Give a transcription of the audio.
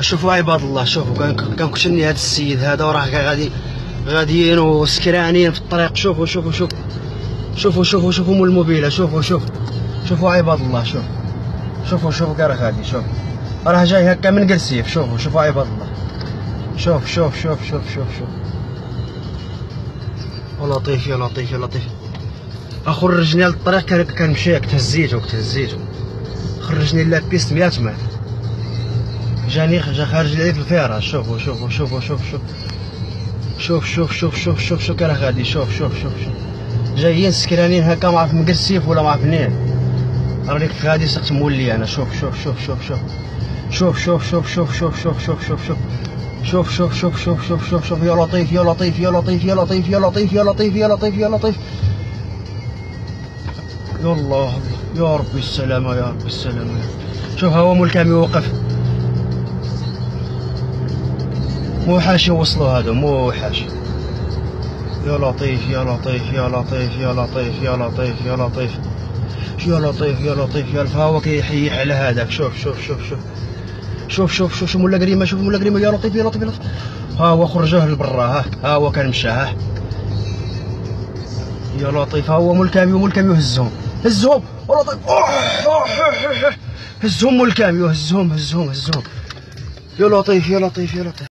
شوفوا عباد الله، شوفوا كنكشني هذا السيد هذا وراه غاديين وسكرانين في الطريق. شوفوا شوفوا شوفوا شوفوا شوفوا شوفوا مول الموبيله. شوفوا عباد الله. شوفوا كاع راه غادي. راه جاي هكا من قرسيف. شوفوا عباد الله. شوف يا لطيف يا لطيف يا لطيف. خرجني للطريق كنمشي تهزيتو خرجني لابيست 100 متر. جا خارج لي في الفراش. شوف كان غادي. شوف جايين سكرانين هكا، ما عرف مقرسيف ولا ما عرف منين. راني غادي سقت مولي انا. شوف يا لطيف يا لطيف يا لطيف يا لطيف يا لطيف يا لطيف يا لطيف يا لطيف. يا الله يا ربي السلامة يا ربي السلامة. شوف ها هو مول الكاميو وقف. موحاش يوصلوا هادو موحاش. يا لطيف يا لطيف يا لطيف يا لطيف يا لطيف يا لطيف يا لطيف يا لطيف يا ها هو كيحيح على هذاك. شوف مولا كريمه. شوف مولا كريمه. يا لطيف يا لطيف يا لطيف. ها هو خرجوه لبرا. ها هو كان مشى. يا لطيف ها هو مول الكاميو هزهم يا لطيف. هزهم مول الكاميو. هزهم يا لطيف يا لطيف يا لطيف.